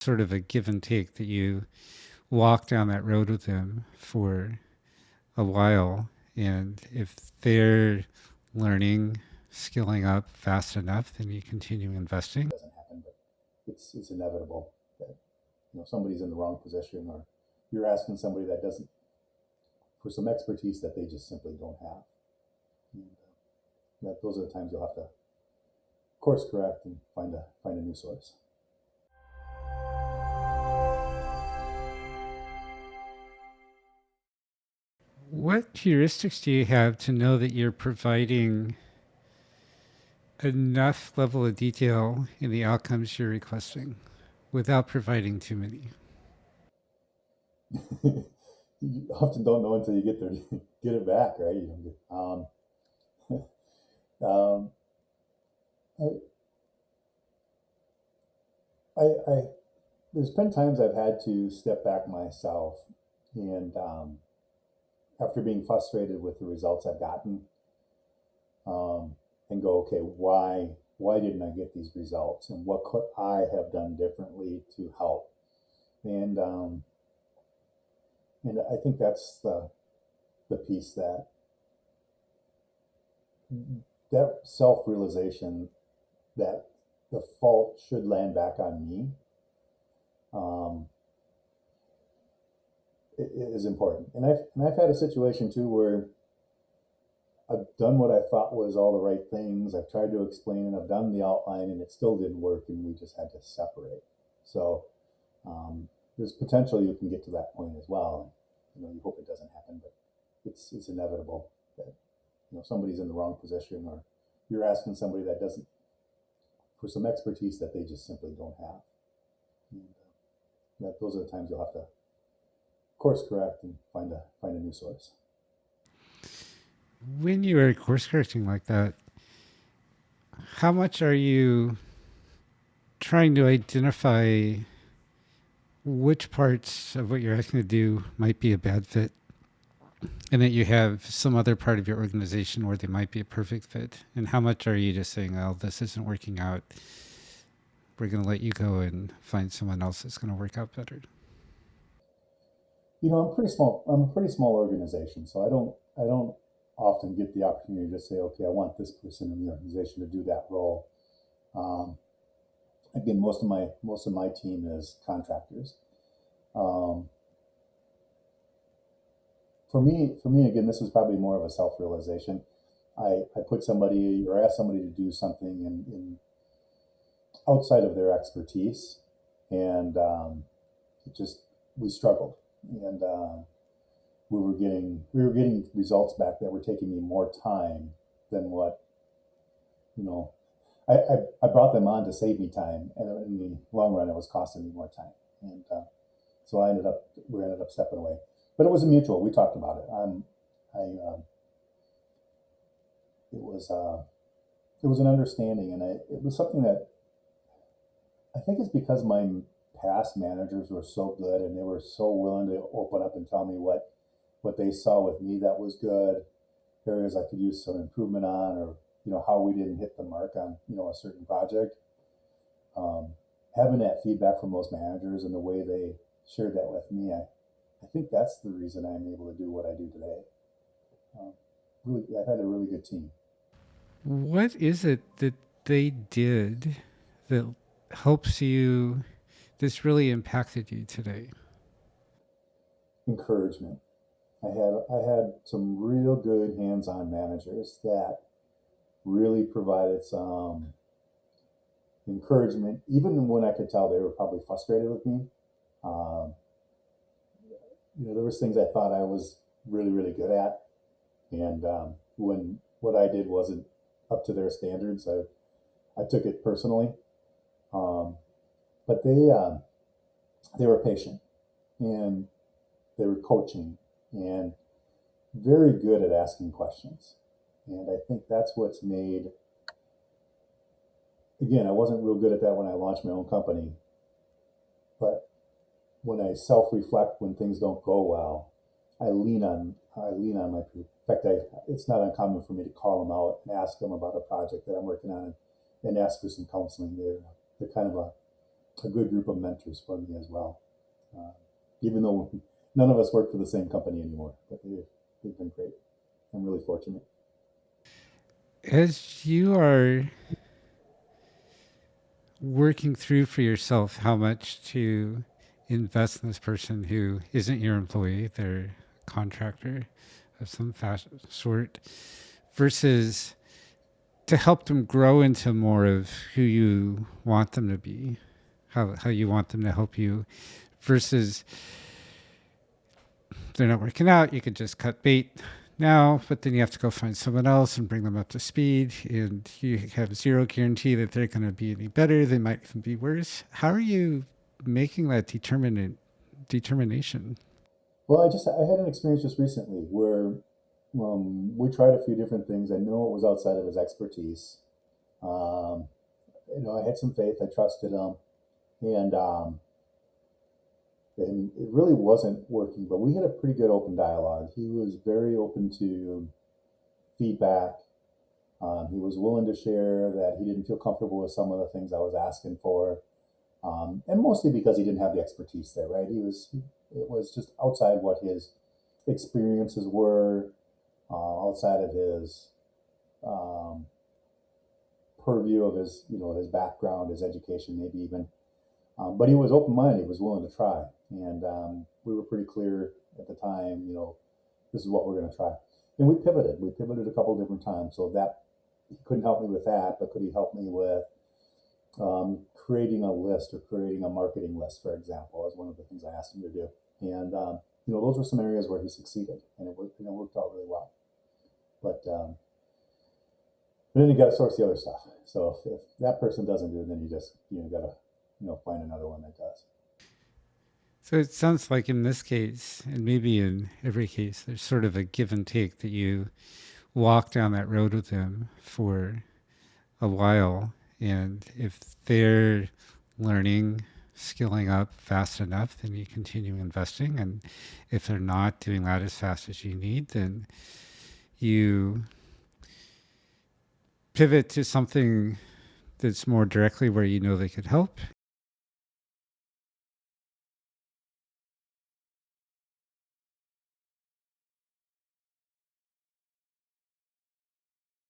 sort of a give and take that you walk down that road with them for a while. And if they're learning, skilling up fast enough, then you continue investing. Doesn't happen, but it's inevitable that somebody's in the wrong position, or you're asking somebody that doesn't for some expertise that they just simply don't have. And, those are the times you'll have to course correct and find a new source. What heuristics do you have to know that you're providing enough level of detail in the outcomes you're requesting without providing too many? You often don't know until you get there, get it back, right? Um, I, I there's been times I've had to step back myself, and after being frustrated with the results I've gotten, and go, okay, why didn't I get these results, and what could I have done differently to help? And and I think that's the piece that self realization that the fault should land back on me, um, is important. And I've had a situation too where I've done what I thought was all the right things. I've tried to explain it. I've done the outline, and it still didn't work, and we just had to separate. So there's potential you can get to that point as well. You hope it doesn't happen, but it's inevitable that somebody's in the wrong position, or you're asking somebody that doesn't for some expertise that they just simply don't have. And, those are the times you'll have to course correct and find a new source. When you are course correcting like that, how much are you trying to identify which parts of what you're asking to do might be a bad fit, and that you have some other part of your organization where they might be a perfect fit? And how much are you just saying, oh, this isn't working out, we're going to let you go and find someone else that's going to work out better? I'm pretty small. I'm a pretty small organization, so I don't often get the opportunity to say, okay, I want this person in the organization to do that role. Um, Again, most of my team is contractors. Um, for me, again, this is probably more of a self realization. I put somebody or ask somebody to do something in outside of their expertise, and it just we struggled, and we were getting results back that were taking me more time than what you know. I brought them on to save me time, and in the long run, it was costing me more time, and so we ended up stepping away. But it was a mutual. We talked about it. I it was an understanding, and it was something that I think it's because my past managers were so good, and they were so willing to open up and tell me what they saw with me that was good, areas I could use some improvement on, or how we didn't hit the mark on a certain project. Um, Having that feedback from those managers and the way they shared that with me, I think that's the reason I'm able to do what I do today. Um, really, I've had a really good team. What is it that they did that helps you, this really impacted you today? Encouragement. I had some real good hands-on managers that really provided some encouragement, even when I could tell they were probably frustrated with me. Um, there was things I thought I was really, really good at, and when what I did wasn't up to their standards, I took it personally. Um, but they were patient, and they were coaching, and very good at asking questions. And I think that's what's made. Again, I wasn't real good at that when I launched my own company, but when I self-reflect when things don't go well, I lean on my people. In fact, it's not uncommon for me to call them out and ask them about a project that I'm working on, and ask for some counseling. They're kind of a good group of mentors for me as well. Uh, Even though none of us work for the same company anymore, but they've been great. I'm really fortunate. As you are working through for yourself how much to invest in this person who isn't your employee, they're a contractor of some sort, versus to help them grow into more of who you want them to be, how you want them to help you, versus they're not working out, you could just cut bait now, but then you have to go find someone else and bring them up to speed, and you have zero guarantee that they're going to be any better. They might even be worse. How are you making that determination? Well, I had an experience just recently where we tried a few different things. I know it was outside of his expertise. Um, I had some faith. I trusted him, and and it really wasn't working. But we had a pretty good open dialogue. He was very open to feedback. He was willing to share that he didn't feel comfortable with some of the things I was asking for, and mostly because he didn't have the expertise there. Right? It was just outside what his experiences were, outside of his um, purview of his background, his education, maybe even. But he was open minded. He was willing to try, and we were pretty clear at the time. This is what we're going to try, and we pivoted. We pivoted a couple of different times. So that he couldn't help me with that, but could he help me with creating a list or creating a marketing list, for example, is one of the things I asked him to do. And those were some areas where he succeeded, and it worked out really well. But then you got to source the other stuff. So if that person doesn't do it, then you just got to find another one that does. So it sounds like in this case, and maybe in every case, there's sort of a give and take that you walk down that road with them for a while. And if they're learning, skilling up fast enough, then you continue investing. And if they're not doing that as fast as you need, then you pivot to something that's more directly where you know they could help.